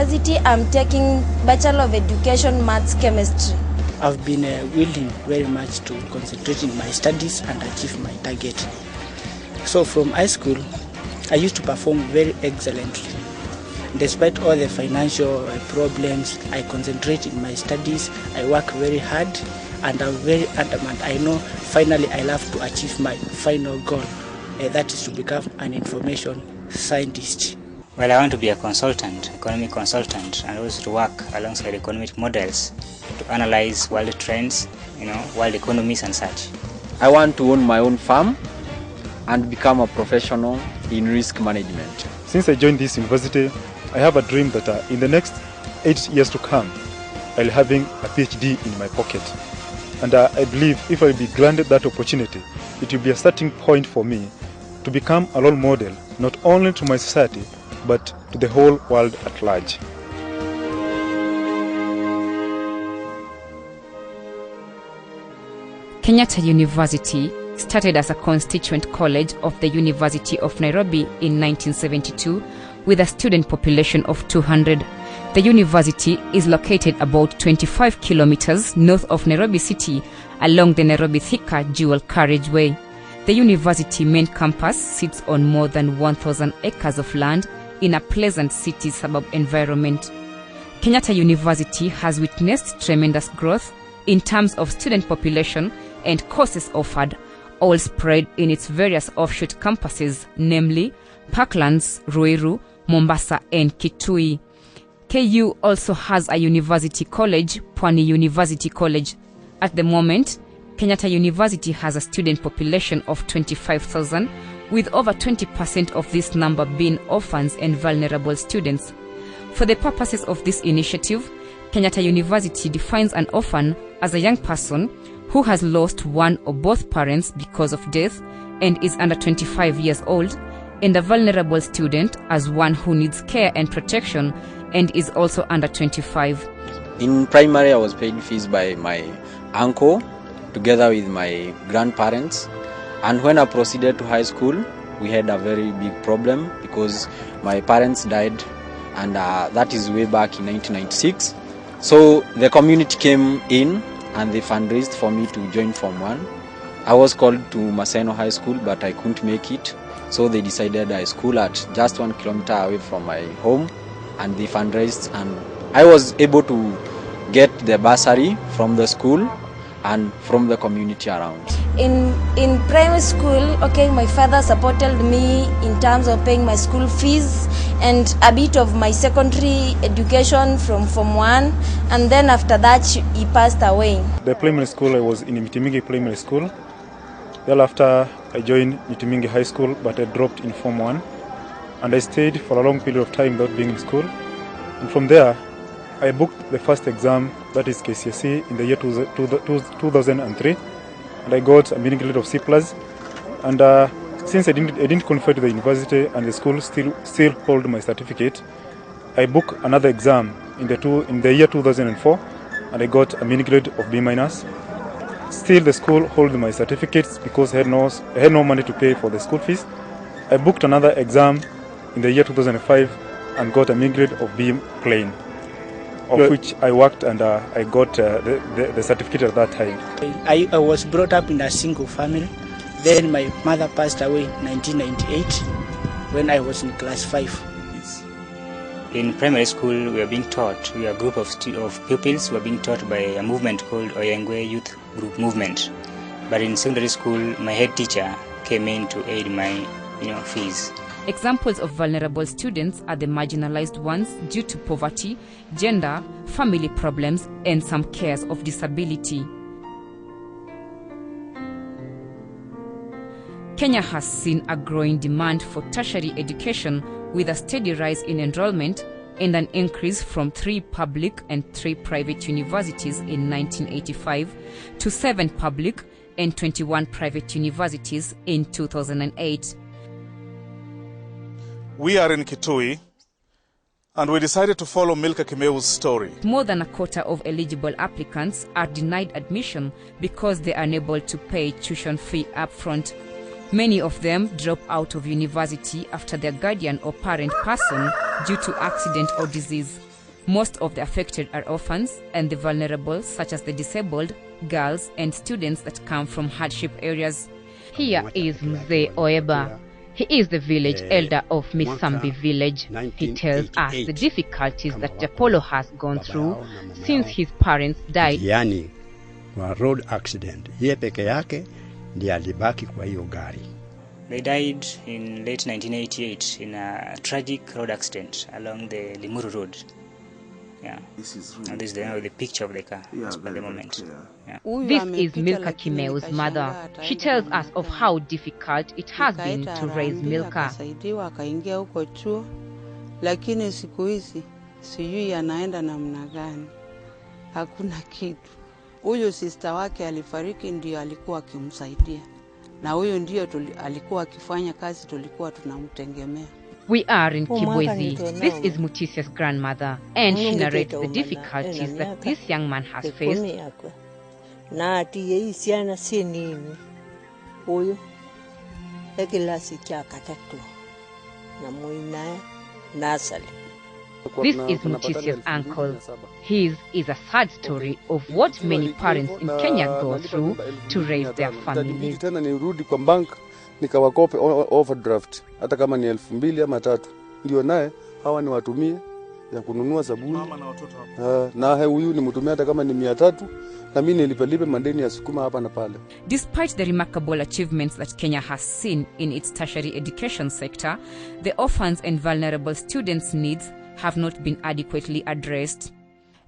university, I'm taking Bachelor of Education Maths Chemistry. I've been willing very much to concentrate in my studies and achieve my target. So from high school, I used to perform very excellently. Despite all the financial problems, I concentrate in my studies, I work very hard, and I'm very adamant. I know finally I'll have to achieve my final goal, that is to become an information scientist. Well, I want to be a consultant, economic consultant, and also to work alongside economic models to analyze world trends, world economies and such. I want to own my own farm and become a professional in risk management. Since I joined this university, I have a dream that in the next 8 years to come, I'll be having a PhD in my pocket. And I believe if I'll be granted that opportunity, it will be a starting point for me to become a role model, not only to my society, but to the whole world at large. Kenyatta University started as a constituent college of the University of Nairobi in 1972 with a student population of 200. The university is located about 25 kilometers north of Nairobi City along the Nairobi-Thika dual carriageway. The university main campus sits on more than 1,000 acres of land in a pleasant city suburb environment. Kenyatta University has witnessed tremendous growth in terms of student population and courses offered, all spread in its various offshoot campuses, namely Parklands, Ruiru, Mombasa and Kitui. KU also has a university college, Pwani University College. At the moment, Kenyatta University has a student population of 25,000, with over 20% of this number being orphans and vulnerable students. For the purposes of this initiative, Kenyatta University defines an orphan as a young person who has lost one or both parents because of death and is under 25 years old, and a vulnerable student as one who needs care and protection and is also under 25. In primary, I was paid fees by my uncle together with my grandparents, and when I proceeded to high school, we had a very big problem because my parents died, and that is way back in 1996. So the community came in and they fundraised for me to join Form 1. I was called to Maseno High School, but I couldn't make it. So they decided I school at just 1 kilometer away from my home, and they fundraised, and I was able to get the bursary from the school and from the community around. In primary school, my father supported me in terms of paying my school fees and a bit of my secondary education from Form 1, and then after that he passed away. The primary school, I was in Mitimingi Primary School. Thereafter, I joined Mitimingi High School, but I dropped in Form 1, and I stayed for a long period of time without being in school. And from there, I booked the first exam, that is KCSE, in the year 2003, and I got a meaning grade of C+. And since I didn't qualify to the university and the school still hold my certificate, I booked another exam in the year 2004, and I got a meaning grade of B-. Still, the school hold my certificates because I had no money to pay for the school fees. I booked another exam in the year 2005 and got a meaning grade of B plain, of which I worked, and I got the certificate at that time. I was brought up in a single family. Then my mother passed away in 1998 when I was in class 5. In primary school, we are being taught, we are a group of pupils who are being taught by a movement called Oyengwe Youth Group Movement. But in secondary school, my head teacher came in to aid my fees. Examples of vulnerable students are the marginalized ones due to poverty, gender, family problems, and some cases of disability. Kenya has seen a growing demand for tertiary education with a steady rise in enrollment and an increase from 3 public and 3 private universities in 1985 to 7 public and 21 private universities in 2008. We are in Kitui, and we decided to follow Milka Kimeu's story. More than a quarter of eligible applicants are denied admission because they are unable to pay tuition fee upfront. Many of them drop out of university after their guardian or parent person due to accident or disease. Most of the affected are orphans and the vulnerable, such as the disabled, girls, and students that come from hardship areas. Here is Mzee Oeba. He is the village elder of Misambi village. He tells us the difficulties that Japolo has gone through since his parents died. Yani wa road accident. Yeye peke yake ndiye alibaki kwa hiyo gari. They died in late 1988 in a tragic road accident along the Limuru Road. Yeah. This is really, and this is the picture of the car at the moment. Yeah. This is Milka Kimeu's mother. She tells us of how difficult it has been to raise Milka. Akaingia huko chuo, lakini siku hizi sijui anaenda namna gani. Hakuna kitu. Huyo sister wake alifariki, ndio alikuwa akimsaidia. Na huyo ndio alikuwa akifanya kazi, tulikuwa tunamtegemea. We are in Kibwezi. This is Mutisia's grandmother, and she narrates the difficulties that this young man has faced. Na ati yeye siana si nini. Huyo ekilasi cha katatu. Na muina nasali. This is Mutisia's uncle. His is a sad story of what many parents in Kenya go through to raise their families. Tena nirudi kwa bank nikawakope overdraft hata kama ni 2,000 ama 3,000 ndio naye hawa ni watumie ya kununua sabuni. Mama na watoto hapo. Na huyu ni mtumia hata kama ni 300 na mimi nilipelipe madeni ya sukuma hapa na pale. Despite the remarkable achievements that Kenya has seen in its tertiary education sector, the orphans and vulnerable students' needs have not been adequately addressed.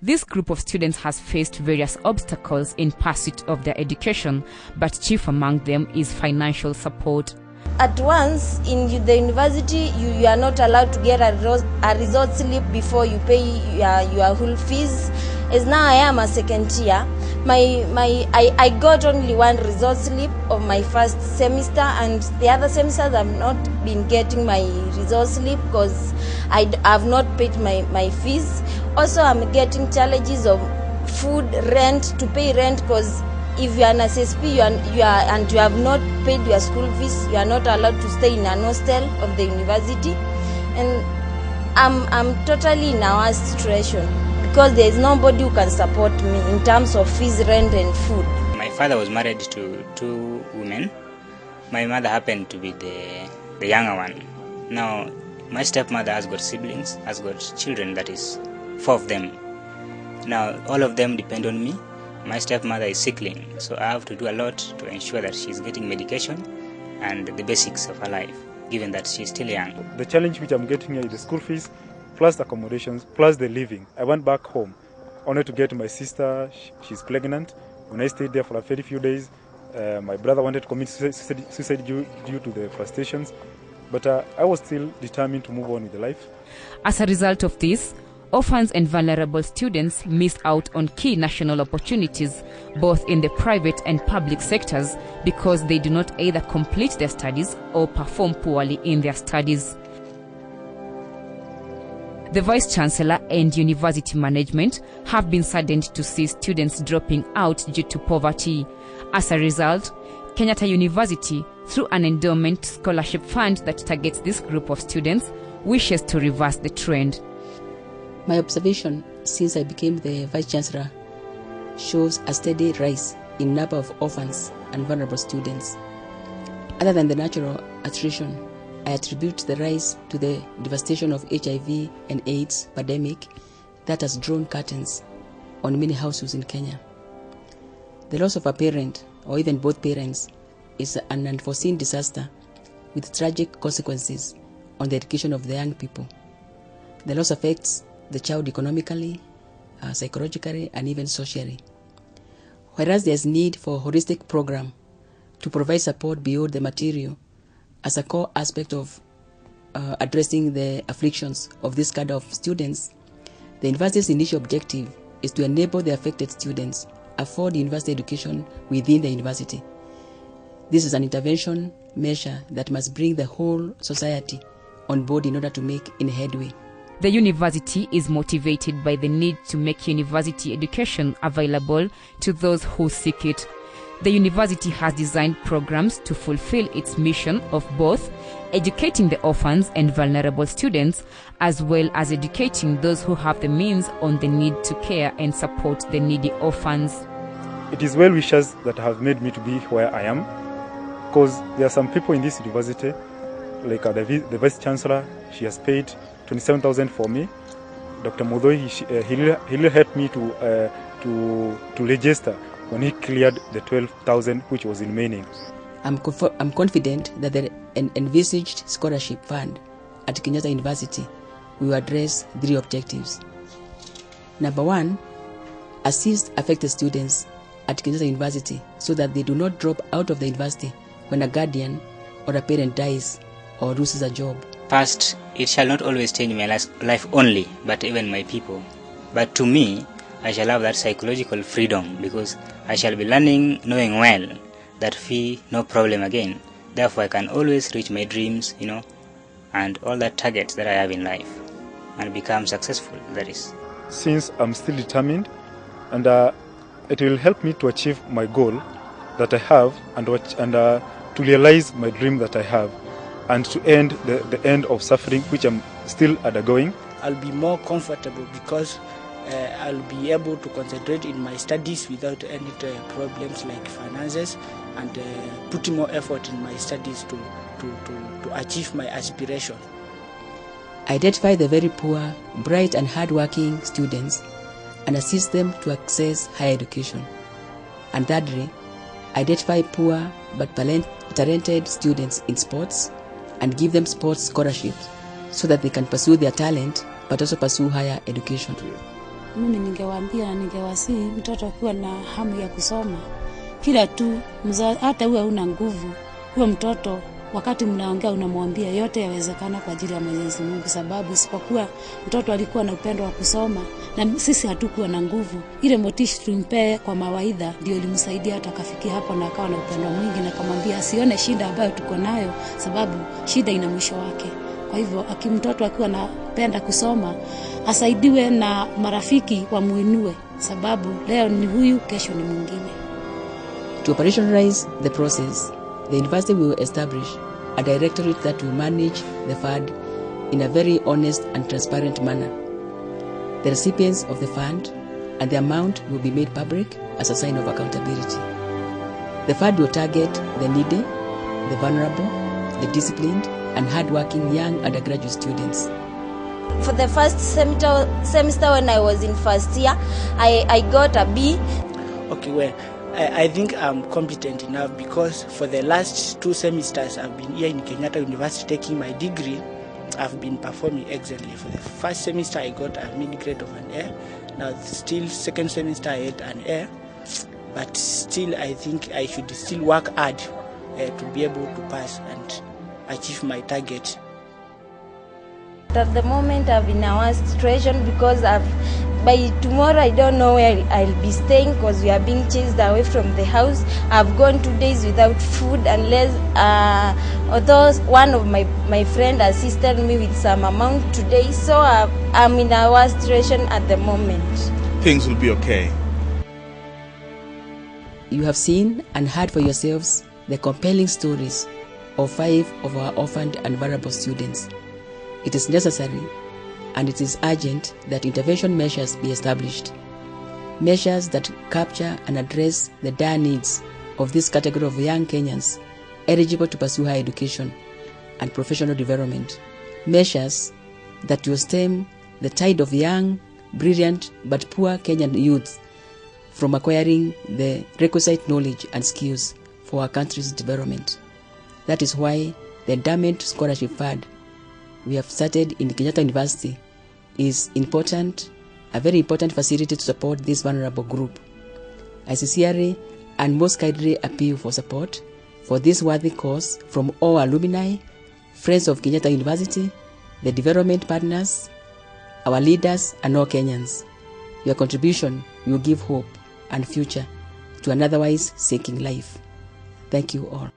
This group of students has faced various obstacles in pursuit of their education, but chief among them is financial support. At once, in the university, you are not allowed to get a result slip before you pay your whole fees. As now I am a second year, I got only one result slip of my first semester, and the other semesters I've not been getting my result slip because I have not paid my fees. Also, I'm getting challenges of food, rent, to pay rent, because if you are an SSP and you have not paid your school fees, you are not allowed to stay in an hostel of the university. And I'm totally in a worse situation because there is nobody who can support me in terms of fees, rent, and food. My father was married to 2 women. My mother happened to be the younger one. Now, my stepmother has got siblings, has got children, that is 4 of them. Now, all of them depend on me. My stepmother is sickling, so I have to do a lot to ensure that she's getting medication and the basics of her life, given that she's still young. The challenge which I'm getting here is the school fees, plus the accommodations, plus the living. I went back home only to get my sister. She's pregnant. When I stayed there for a very few days, my brother wanted to commit suicide due to the frustrations, but I was still determined to move on with life. As a result of this, orphans and vulnerable students miss out on key national opportunities, both in the private and public sectors, because they do not either complete their studies or perform poorly in their studies. The Vice-Chancellor and university management have been saddened to see students dropping out due to poverty. As a result, Kenyatta University, through an endowment scholarship fund that targets this group of students, wishes to reverse the trend. My observation since I became the Vice-Chancellor shows a steady rise in number of orphans and vulnerable students. Other than the natural attrition, I attribute the rise to the devastation of HIV and AIDS pandemic that has drawn curtains on many households in Kenya. The loss of a parent, or even both parents, is an unforeseen disaster with tragic consequences on the education of the young people. The loss affects the child economically, psychologically, and even socially. Whereas there is need for a holistic program to provide support beyond the material as a core aspect of addressing the afflictions of this kind of students, the university's initial objective is to enable the affected students afford university education within the university. This is an intervention measure that must bring the whole society on board in order to make any headway. The university is motivated by the need to make university education available to those who seek it. The university has designed programs to fulfill its mission of both educating the orphans and vulnerable students, as well as educating those who have the means on the need to care and support the needy orphans. It is well-wishers that have made me to be where I am, because there are some people in this university, like the Vice-Chancellor, she has paid 27,000 for me. Dr. Mudoi, he really helped me to register when he cleared the 12,000 which was remaining. I'm confident that the envisaged scholarship fund at Kenyatta University will address 3 objectives. Number 1, assist affected students at Kenyatta University so that they do not drop out of the university when a guardian or a parent dies or loses a job. First, it shall not always change my life only, but even my people. But to me, I shall have that psychological freedom because I shall be learning, knowing well that fee, no problem again. Therefore, I can always reach my dreams, and all the targets that I have in life and become successful, that is. Since I'm still determined, and it will help me to achieve my goal that I have and to realize my dream that I have and to end the end of suffering which I'm still undergoing. I'll be more comfortable because I'll be able to concentrate in my studies without any problems like finances, and putting more effort in my studies to achieve my aspiration. Identify the very poor, bright and hard-working students and assist them to access higher education. And thirdly, identify poor but talented students in sports and give them sports scholarships so that they can pursue their talent but also pursue higher education. Mimi ningewaambia na ningewasihi mtoto kuwa na hamu ya kusoma. Kila tu hata uwe una nguvu, huyo mtoto wakati mnaongea unamwambia yote yawezekana kwa ajili ya Mwenyezi Mungu, sababu isipokuwa mtoto alikuwa na upendo wa kusoma na sisi hatukuwa na nguvu. Ile motisha tulimpe kwa mawaidha ndio ilimsaidia hata akafikia hapo na akawa na upendo mwingi, na kumwambia asione shida ambayo tuko nayo, sababu shida ina mwisho wake. Kwa hivyo akimtoto akiwa anapenda kusoma asaidiwe na marafiki wamuinue, sababu leo ni huyu, kesho ni mwingine. To operationalize the process, the university will establish a directorate that will manage the fund in a very honest and transparent manner. The recipients of the fund and the amount will be made public as a sign of accountability. The fund will target the needy, the vulnerable, the disciplined, and hardworking young undergraduate students. For the first semester when I was in first year, I got a B. Okay, well, I think I'm competent enough because for the last 2 semesters I've been here in Kenyatta University taking my degree. I've been performing excellently. For the first semester I got a mid-grade of an A. Now still second semester I had an A. But still I think I should still work hard to be able to pass and achieve my target. At the moment I'm in a worst situation because by tomorrow I don't know where I'll be staying because we are being chased away from the house. I've gone 2 days without food unless although one of my friend assisted me with some amount today, so I'm in a worst situation at the moment. Things will be okay. You have seen and heard for yourselves the compelling stories of 5 of our orphaned and vulnerable students. It is necessary and it is urgent that intervention measures be established. Measures that capture and address the dire needs of this category of young Kenyans eligible to pursue higher education and professional development. Measures that will stem the tide of young, brilliant but poor Kenyan youth from acquiring the requisite knowledge and skills for our country's development. That is why the Endowment Scholarship Fund we have started in Kenyatta University is important, a very important facility to support this vulnerable group. I sincerely and most kindly appeal for support for this worthy cause from all alumni, friends of Kenyatta University, the development partners, our leaders, and all Kenyans. Your contribution will give hope and future to an otherwise sinking life. Thank you all.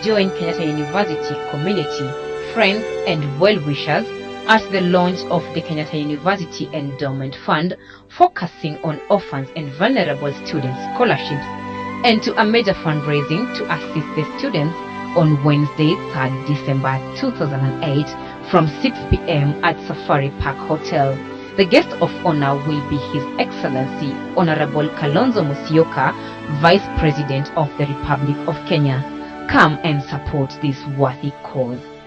Join Kenyatta University community, friends and well-wishers at the launch of the Kenyatta University Endowment Fund, focusing on orphans and vulnerable students' scholarships, and to a major fundraising to assist the students on Wednesday, 3rd December 2008 from 6 p.m. at Safari Park Hotel. The guest of honor will be His Excellency Honorable Kalonzo Musyoka, Vice President of the Republic of Kenya. Come and support this worthy cause.